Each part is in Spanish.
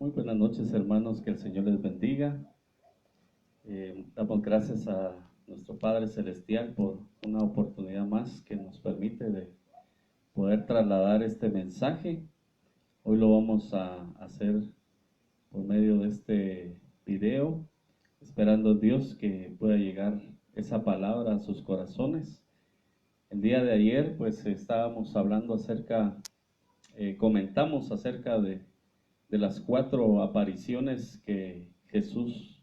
Muy buenas noches, hermanos, que el Señor les bendiga. Damos gracias a nuestro Padre Celestial por una oportunidad más que nos permite de poder trasladar este mensaje. Hoy lo vamos a hacer por medio de este video, esperando a Dios que pueda llegar esa palabra a sus corazones. El día de ayer, pues estábamos hablando comentamos acerca de las 4 apariciones que Jesús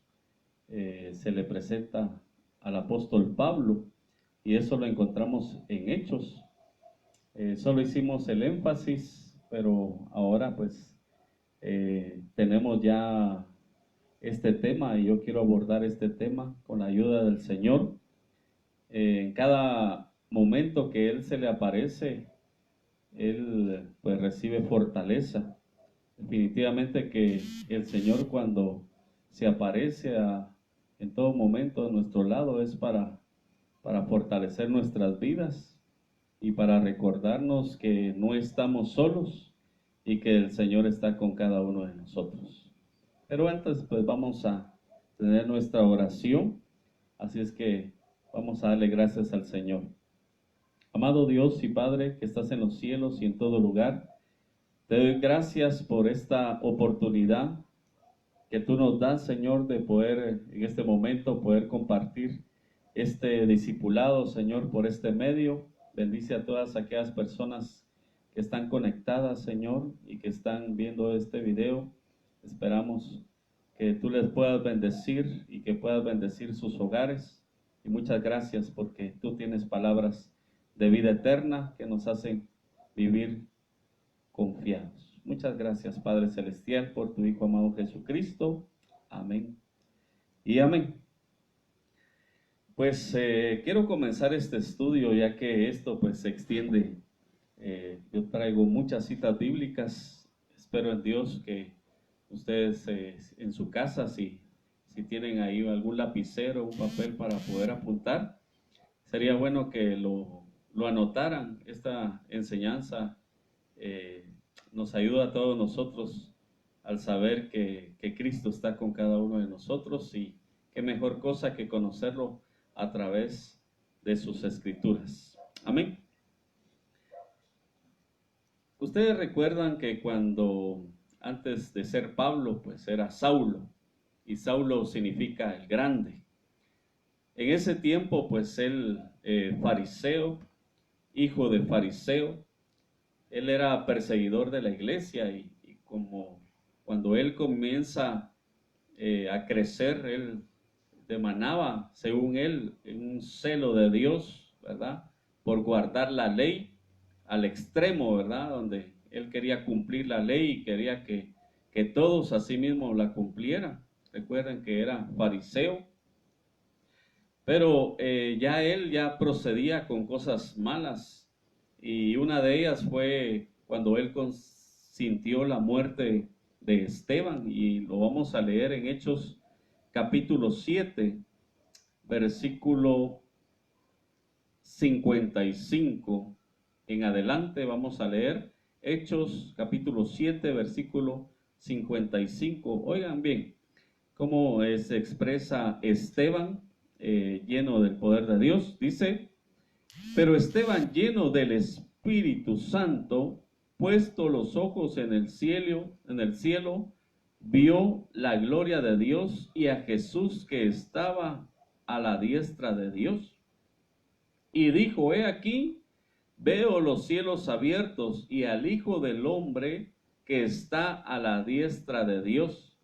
se le presenta al apóstol Pablo, y eso lo encontramos en Hechos. Solo hicimos el énfasis, pero ahora pues tenemos ya este tema y yo quiero abordar este tema con la ayuda del Señor. En cada momento que Él se le aparece, Él pues recibe fortaleza. Definitivamente que el Señor, cuando se aparece en todo momento a nuestro lado, es para fortalecer nuestras vidas y para recordarnos que no estamos solos y que el Señor está con cada uno de nosotros. Pero antes pues vamos a tener nuestra oración, así es que vamos a darle gracias al Señor. Amado Dios y Padre que estás en los cielos y en todo lugar, te doy gracias por esta oportunidad que tú nos das, Señor, de poder en este momento poder compartir este discipulado, Señor, por este medio. Bendice a todas aquellas personas que están conectadas, Señor, y que están viendo este video. Esperamos que tú les puedas bendecir y que puedas bendecir sus hogares. Y muchas gracias porque tú tienes palabras de vida eterna que nos hacen vivir confiados. Muchas gracias, Padre Celestial, por tu Hijo amado Jesucristo. Amén y amén. Pues quiero comenzar este estudio, ya que esto pues se extiende. Yo traigo muchas citas bíblicas. Espero en Dios que ustedes en su casa, si tienen ahí algún lapicero, un papel para poder apuntar, sería bueno que lo anotaran. Esta enseñanza nos ayuda a todos nosotros al saber que Cristo está con cada uno de nosotros, y qué mejor cosa que conocerlo a través de sus escrituras. Amén. Ustedes recuerdan que cuando antes de ser Pablo, pues era Saulo, y Saulo significa el grande. En ese tiempo, pues él, fariseo, hijo de fariseo, él era perseguidor de la iglesia, y como cuando él comienza a crecer, él demanaba, según él, un celo de Dios, ¿verdad? Por guardar la ley al extremo, ¿verdad? Donde él quería cumplir la ley y quería que todos así mismo la cumplieran. Recuerden que era fariseo, pero él ya procedía con cosas malas, y una de ellas fue cuando él consintió la muerte de Esteban, y lo vamos a leer en Hechos capítulo 7, versículo 55 en adelante. Vamos a leer Hechos capítulo 7, versículo 55. Oigan bien cómo se expresa Esteban, lleno del poder de Dios. Dice: pero Esteban, lleno del Espíritu Santo, puesto los ojos en el cielo, vio la gloria de Dios y a Jesús que estaba a la diestra de Dios. Y dijo: he aquí, veo los cielos abiertos y al Hijo del Hombre que está a la diestra de Dios.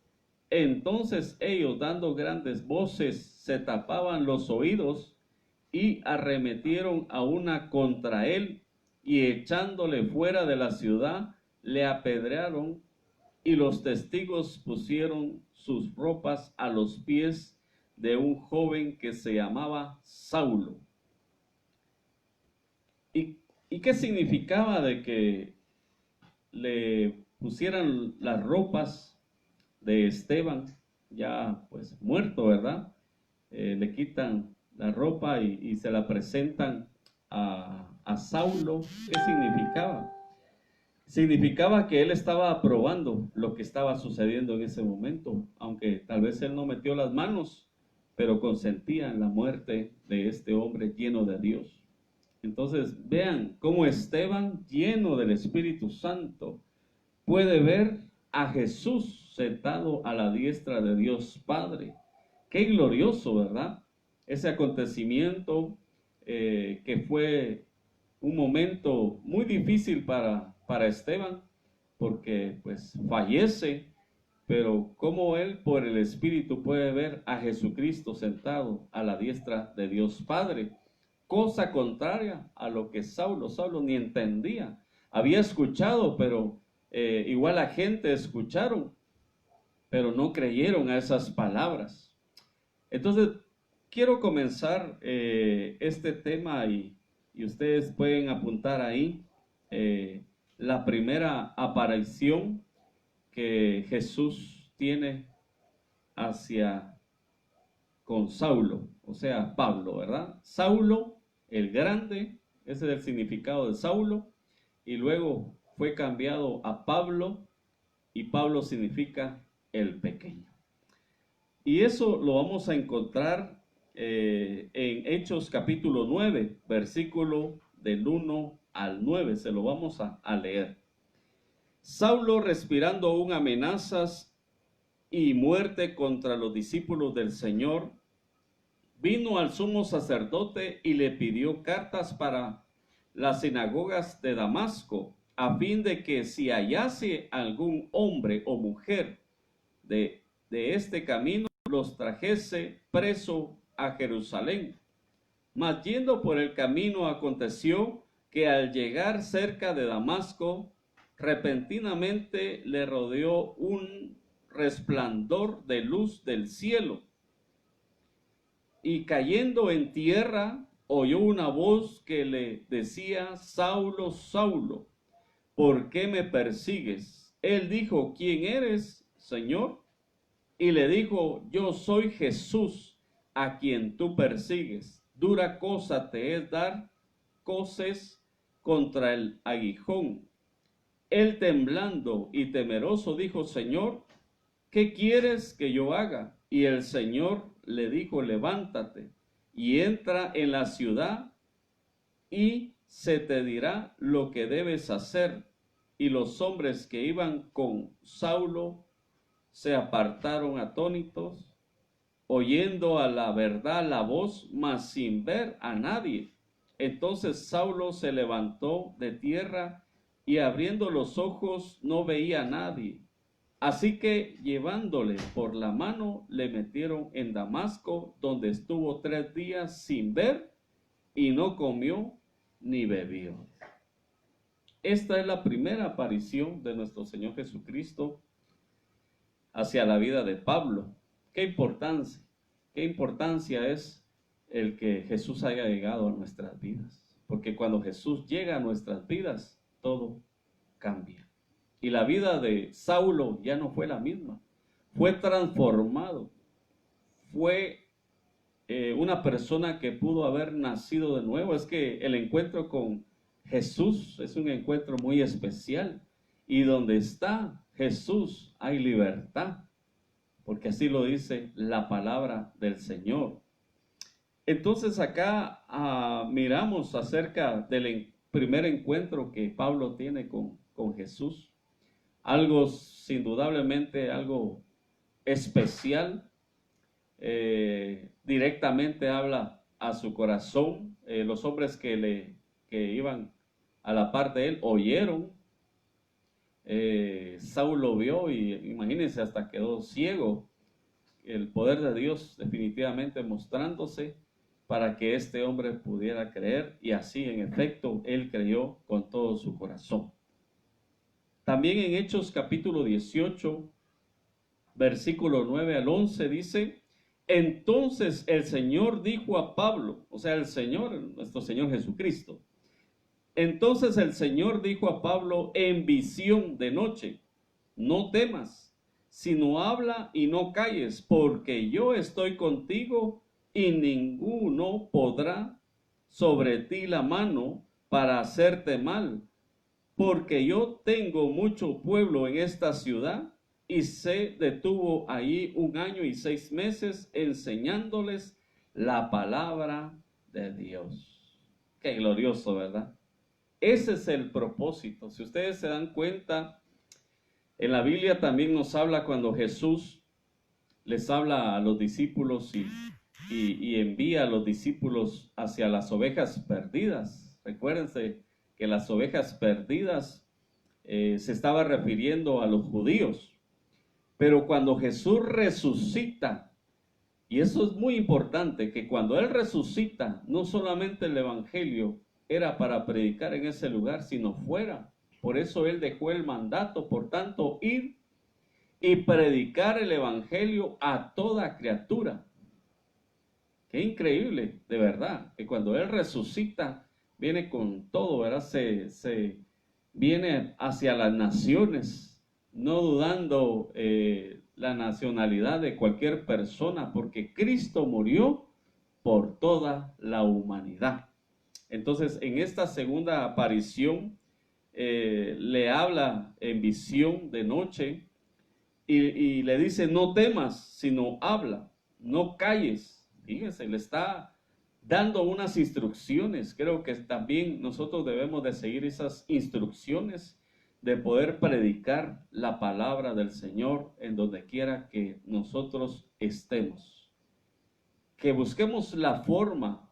Entonces ellos, dando grandes voces, se tapaban los oídos y arremetieron a una contra él, y echándole fuera de la ciudad, le apedrearon, y los testigos pusieron sus ropas a los pies de un joven que se llamaba Saulo. ¿Y qué significaba de que le pusieran las ropas de Esteban, ya pues muerto, ¿verdad? Le quitan la ropa y se la presentan a Saulo? ¿Qué significaba? significaba que él estaba aprobando lo que estaba sucediendo en ese momento, aunque tal vez él no metió las manos, pero consentía en la muerte de este hombre lleno de Dios. Entonces vean cómo Esteban, lleno del Espíritu Santo, puede ver a Jesús sentado a la diestra de Dios Padre. Qué glorioso, ¿verdad? Ese acontecimiento que fue un momento muy difícil para Esteban, porque pues fallece, pero cómo él por el Espíritu puede ver a Jesucristo sentado a la diestra de Dios Padre, cosa contraria a lo que Saulo ni entendía. Había escuchado, pero igual la gente escucharon, pero no creyeron a esas palabras. Entonces, quiero comenzar este tema y ustedes pueden apuntar ahí la primera aparición que Jesús tiene con Saulo, o sea, Pablo, ¿verdad? Saulo, el grande, ese es el significado de Saulo, y luego fue cambiado a Pablo, y Pablo significa el pequeño. Y eso lo vamos a encontrar en Hechos capítulo 9, versículo del 1 al 9, se lo vamos a leer. Saulo, respirando aún amenazas y muerte contra los discípulos del Señor, vino al sumo sacerdote y le pidió cartas para las sinagogas de Damasco, a fin de que si hallase algún hombre o mujer de este camino, los trajese preso a Jerusalén. Mas yendo por el camino, aconteció que al llegar cerca de Damasco, repentinamente le rodeó un resplandor de luz del cielo, y cayendo en tierra, oyó una voz que le decía: Saulo, Saulo, ¿por qué me persigues? Él dijo: ¿quién eres, Señor? Y le dijo: yo soy Jesús, a quien tú persigues. Dura cosa te es dar coces contra el aguijón. Él, temblando y temeroso, dijo: Señor, ¿qué quieres que yo haga? Y el Señor le dijo: levántate y entra en la ciudad, y se te dirá lo que debes hacer. Y los hombres que iban con Saulo se apartaron atónitos, oyendo a la verdad la voz, mas sin ver a nadie. Entonces Saulo se levantó de tierra, y abriendo los ojos no veía a nadie. Así que, llevándole por la mano, le metieron en Damasco, donde estuvo 3 días sin ver, y no comió ni bebió. Esta es la primera aparición de nuestro Señor Jesucristo hacia la vida de Pablo. Qué importancia es el que Jesús haya llegado a nuestras vidas, porque cuando Jesús llega a nuestras vidas, todo cambia. Y la vida de Saulo ya no fue la misma, fue transformado, fue una persona que pudo haber nacido de nuevo. Es que el encuentro con Jesús es un encuentro muy especial, y donde está Jesús hay libertad, porque así lo dice la palabra del Señor. Entonces acá miramos acerca del primer encuentro que Pablo tiene con Jesús, algo indudablemente algo especial. Directamente habla a su corazón. Los hombres que iban a la par de él oyeron. Saulo vio, y imagínense, hasta quedó ciego. El poder de Dios definitivamente mostrándose para que este hombre pudiera creer, y así en efecto él creyó con todo su corazón. También en Hechos capítulo 18, versículo 9 al 11 dice: entonces el Señor dijo a Pablo, o sea, el Señor, nuestro Señor Jesucristo. Entonces el Señor dijo a Pablo en visión de noche: no temas, sino habla y no calles, porque yo estoy contigo, y ninguno podrá sobre ti la mano para hacerte mal, porque yo tengo mucho pueblo en esta ciudad. Y se detuvo allí 1 año y 6 meses enseñándoles la palabra de Dios. Qué glorioso, ¿verdad? Ese es el propósito. Si ustedes se dan cuenta, en la Biblia también nos habla cuando Jesús les habla a los discípulos y envía a los discípulos hacia las ovejas perdidas. Recuérdense que las ovejas perdidas se estaba refiriendo a los judíos. Pero cuando Jesús resucita, y eso es muy importante, que cuando Él resucita, no solamente el Evangelio era para predicar en ese lugar, sino fuera. Por eso Él dejó el mandato, por tanto, ir y predicar el Evangelio a toda criatura. Qué increíble, de verdad, que cuando Él resucita, viene con todo, ¿verdad? Se viene hacia las naciones, no dudando la nacionalidad de cualquier persona, porque Cristo murió por toda la humanidad. Entonces, en esta segunda aparición, le habla en visión de noche y le dice, no temas, sino habla, no calles. Fíjense, le está dando unas instrucciones. Creo que también nosotros debemos de seguir esas instrucciones de poder predicar la palabra del Señor en donde quiera que nosotros estemos. Que busquemos la forma,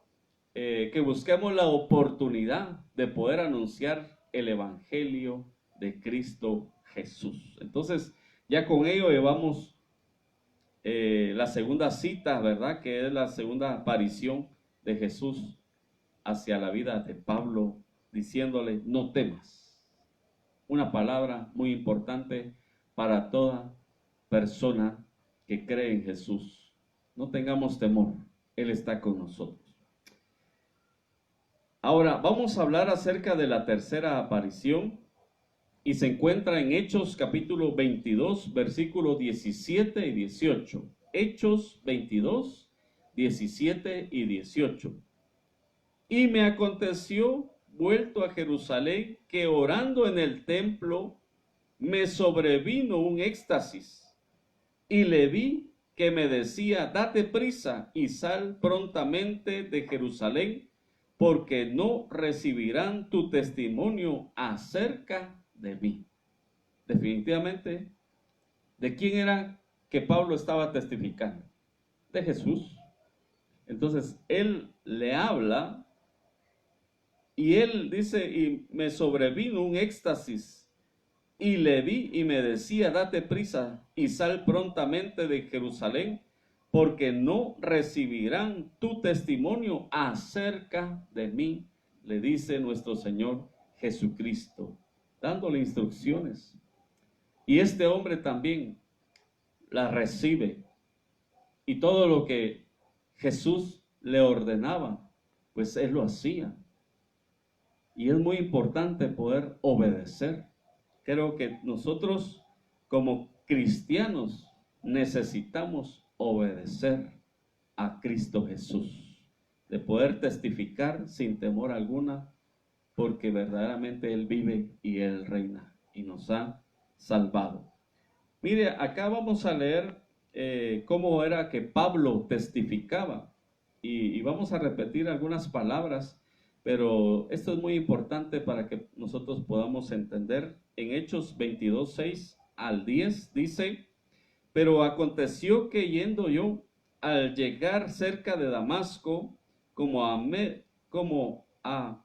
que busquemos la oportunidad de poder anunciar el Evangelio de Cristo Jesús. Entonces, ya con ello llevamos la segunda cita, ¿verdad? Que es la segunda aparición de Jesús hacia la vida de Pablo, diciéndole, no temas. Una palabra muy importante para toda persona que cree en Jesús. No tengamos temor, Él está con nosotros. Ahora, vamos a hablar acerca de la tercera aparición y se encuentra en Hechos capítulo 22, versículos 17 y 18. Hechos 22, 17 y 18. Y me aconteció, vuelto a Jerusalén, que orando en el templo, me sobrevino un éxtasis, y le vi que me decía, date prisa y sal prontamente de Jerusalén, porque no recibirán tu testimonio acerca de mí. Definitivamente, ¿de quién era que Pablo estaba testificando? De Jesús. Entonces, él le habla y él dice, y me sobrevino un éxtasis, y le vi y me decía, date prisa y sal prontamente de Jerusalén, porque no recibirán tu testimonio acerca de mí, le dice nuestro Señor Jesucristo, dándole instrucciones. Y este hombre también la recibe. Y todo lo que Jesús le ordenaba, pues él lo hacía. Y es muy importante poder obedecer. Creo que nosotros como cristianos necesitamos obedecer a Cristo Jesús, de poder testificar sin temor alguna, porque verdaderamente Él vive y Él reina y nos ha salvado. Mire, acá vamos a leer cómo era que Pablo testificaba y vamos a repetir algunas palabras, pero esto es muy importante para que nosotros podamos entender. En Hechos 22, 6 al 10 dice, pero aconteció que yendo yo, al llegar cerca de Damasco, como a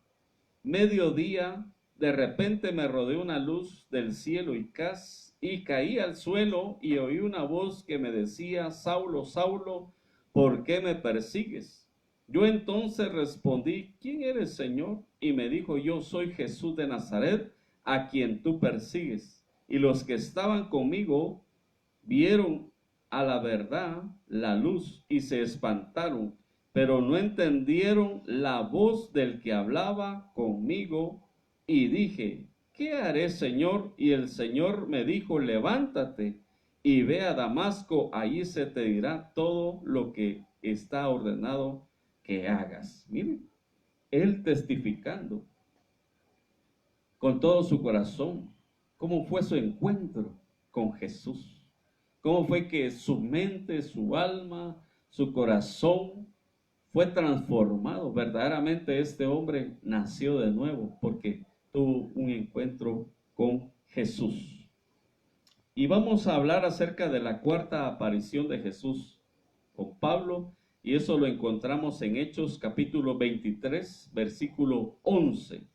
mediodía, de repente me rodeó una luz del cielo y caí al suelo y oí una voz que me decía, Saulo, Saulo, ¿por qué me persigues? Yo entonces respondí, ¿quién eres, Señor? Y me dijo, yo soy Jesús de Nazaret, a quien tú persigues. Y los que estaban conmigo vieron a la verdad la luz y se espantaron, pero no entendieron la voz del que hablaba conmigo. Y dije, ¿qué haré, Señor? Y el Señor me dijo, levántate y ve a Damasco, allí se te dirá todo lo que está ordenado que hagas. Miren, él testificando. con todo su corazón cómo fue su encuentro con Jesús. Cómo fue que su mente, su alma, su corazón fue transformado. Verdaderamente este hombre nació de nuevo porque tuvo un encuentro con Jesús. Y vamos a hablar acerca de la cuarta aparición de Jesús con Pablo, y eso lo encontramos en Hechos capítulo 23, versículo 11.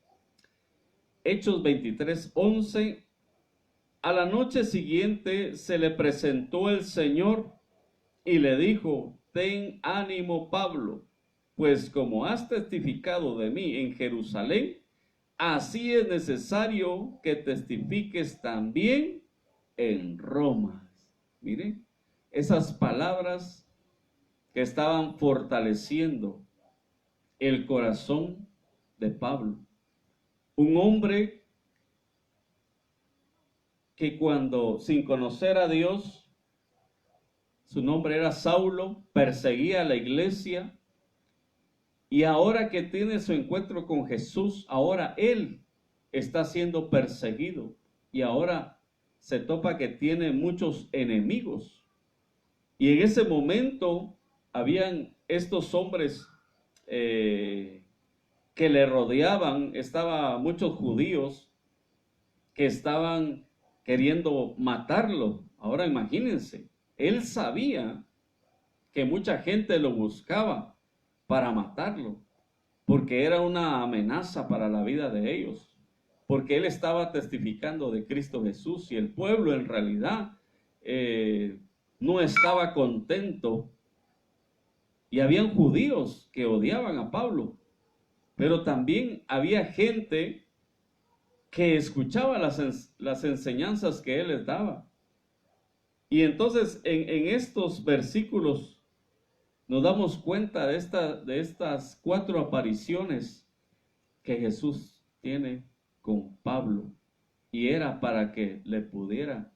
Hechos 23, 11. A la noche siguiente se le presentó el Señor y le dijo: ten ánimo, Pablo, pues como has testificado de mí en Jerusalén, así es necesario que testifiques también en Roma. Miren, esas palabras que estaban fortaleciendo el corazón de Pablo. Un hombre que cuando, sin conocer a Dios, su nombre era Saulo, perseguía a la iglesia, y ahora que tiene su encuentro con Jesús, ahora él está siendo perseguido, y ahora se topa que tiene muchos enemigos. Y en ese momento habían estos hombres que le rodeaban, estaban muchos judíos que estaban queriendo matarlo. Ahora imagínense, él sabía que mucha gente lo buscaba para matarlo, porque era una amenaza para la vida de ellos, porque él estaba testificando de Cristo Jesús, y el pueblo en realidad no estaba contento, y habían judíos que odiaban a Pablo, pero también había gente que escuchaba las enseñanzas que él les daba. Y entonces en estos versículos nos damos cuenta de estas cuatro apariciones que Jesús tiene con Pablo, y era para que le pudiera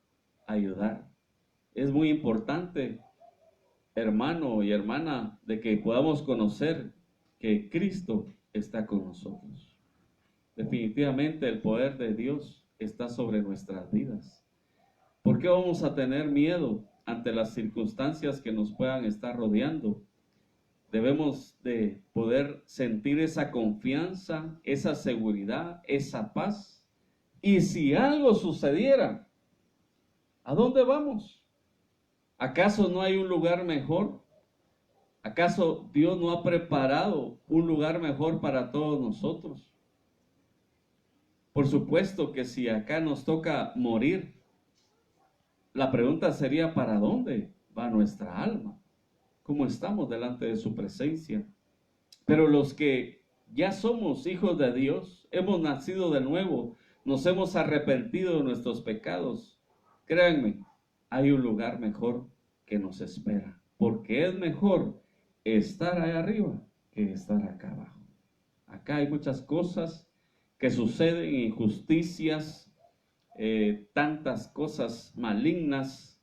ayudar. Es muy importante, hermano y hermana, de que podamos conocer que Cristo está con nosotros. Definitivamente el poder de Dios está sobre nuestras vidas. ¿Por qué vamos a tener miedo ante las circunstancias que nos puedan estar rodeando? Debemos de poder sentir esa confianza, esa seguridad, esa paz. Y si algo sucediera, ¿a dónde vamos? ¿Acaso no hay un lugar mejor? ¿Acaso Dios no ha preparado un lugar mejor para todos nosotros? Por supuesto que si acá nos toca morir, la pregunta sería: ¿para dónde va nuestra alma? ¿Cómo estamos delante de su presencia? Pero los que ya somos hijos de Dios, hemos nacido de nuevo, nos hemos arrepentido de nuestros pecados, créanme, hay un lugar mejor que nos espera, porque es mejor estar ahí arriba que estar acá abajo. Acá hay muchas cosas que suceden, injusticias, tantas cosas malignas,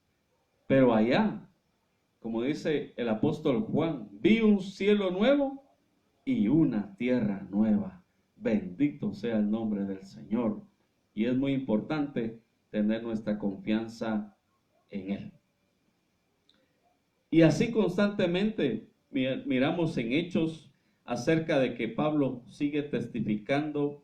pero allá, como dice el apóstol Juan, vi un cielo nuevo y una tierra nueva. Bendito sea el nombre del Señor. Y es muy importante tener nuestra confianza en Él. Y así constantemente miramos en Hechos acerca de que Pablo sigue testificando.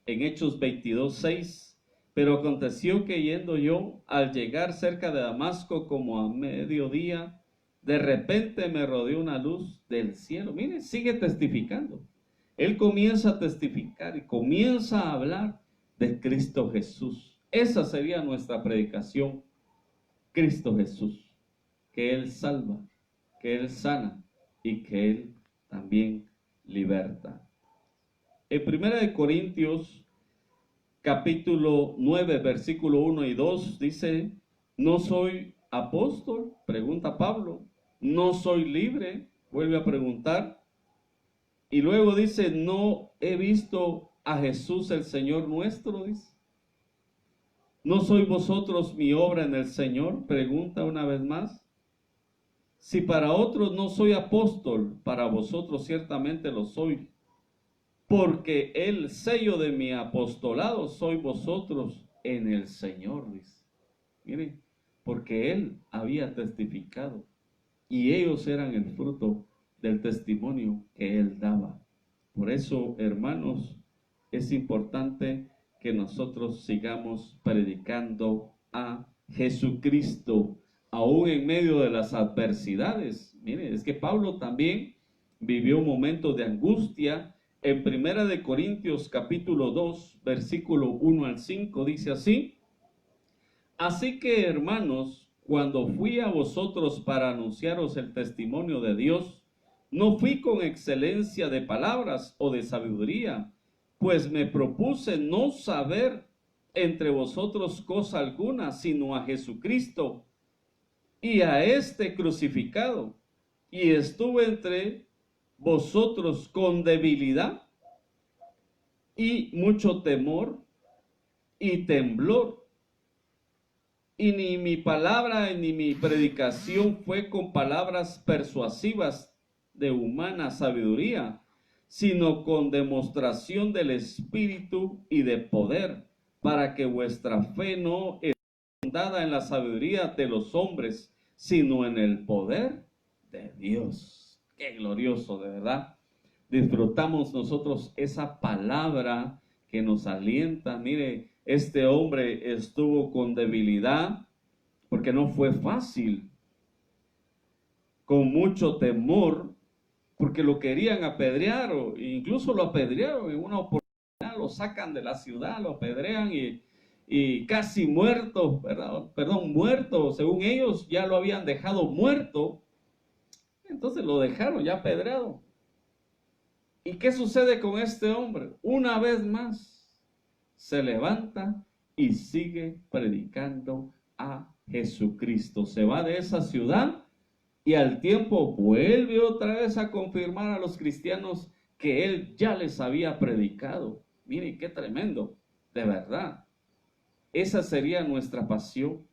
En Hechos 22:6, pero aconteció que yendo yo, al llegar cerca de Damasco como a mediodía, de repente me rodeó una luz del cielo. Mire, sigue testificando. Él comienza a testificar y comienza a hablar de Cristo Jesús. Esa sería nuestra predicación: Cristo Jesús, que Él salva, que Él sana y que Él también liberta. En 1 Corintios capítulo 9, versículo 1 y 2 dice: ¿no soy apóstol?, pregunta Pablo. ¿No soy libre?, vuelve a preguntar. Y luego dice: ¿no he visto a Jesús el Señor nuestro?, dice. ¿No sois vosotros mi obra en el Señor?, pregunta una vez más. Si para otros no soy apóstol, para vosotros ciertamente lo soy, porque el sello de mi apostolado sois vosotros en el Señor, dice. Miren, porque él había testificado y ellos eran el fruto del testimonio que él daba. Por eso, hermanos, es importante que nosotros sigamos predicando a Jesucristo, aún en medio de las adversidades. Miren, es que Pablo también vivió momentos de angustia. En 1 Corintios capítulo 2, versículo 1 al 5, dice así: así que, hermanos, cuando fui a vosotros para anunciaros el testimonio de Dios, no fui con excelencia de palabras o de sabiduría, pues me propuse no saber entre vosotros cosa alguna, sino a Jesucristo y a este crucificado. Y estuve entre vosotros con debilidad y mucho temor y temblor. Y ni mi palabra ni mi predicación fue con palabras persuasivas de humana sabiduría, sino con demostración del Espíritu y de poder, para que vuestra fe no esté fundada en la sabiduría de los hombres, sino en el poder de Dios. Qué glorioso, de verdad. Disfrutamos nosotros esa palabra que nos alienta. Mire, este hombre estuvo con debilidad porque no fue fácil, con mucho temor porque lo querían apedrear, o incluso lo apedrearon en una oportunidad, lo sacan de la ciudad, lo apedrean y casi muerto, ¿verdad? Perdón, muerto, según ellos ya lo habían dejado muerto, entonces lo dejaron ya apedreado. ¿Y qué sucede con este hombre? Una vez más se levanta y sigue predicando a Jesucristo. Se va de esa ciudad y al tiempo vuelve otra vez a confirmar a los cristianos que él ya les había predicado. Miren qué tremendo, de verdad. Esa sería nuestra pasión.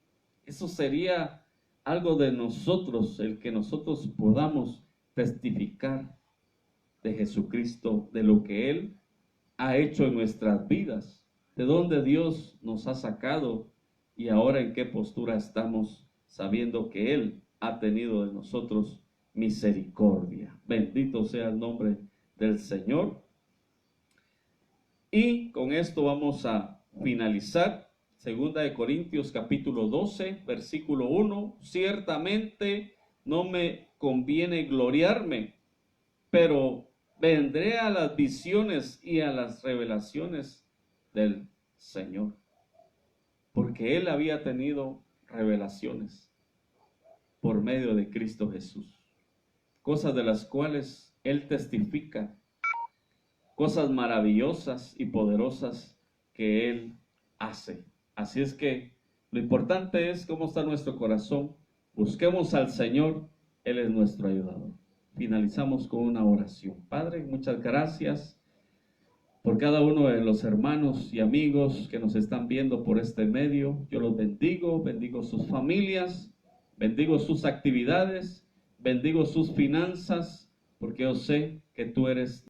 Eso sería algo de nosotros, el que nosotros podamos testificar de Jesucristo, de lo que Él ha hecho en nuestras vidas, de dónde Dios nos ha sacado y ahora en qué postura estamos, sabiendo que Él ha tenido de nosotros misericordia. Bendito sea el nombre del Señor. Y con esto vamos a finalizar. 2 Corintios capítulo 12, versículo 1. Ciertamente no me conviene gloriarme, pero vendré a las visiones y a las revelaciones del Señor. Porque Él había tenido revelaciones por medio de Cristo Jesús. Cosas de las cuales Él testifica. Cosas maravillosas y poderosas que Él hace. Así es que lo importante es cómo está nuestro corazón. Busquemos al Señor. Él es nuestro ayudador. Finalizamos con una oración. Padre, muchas gracias por cada uno de los hermanos y amigos que nos están viendo por este medio. Yo los bendigo, bendigo sus familias, bendigo sus actividades, bendigo sus finanzas, porque yo sé que tú eres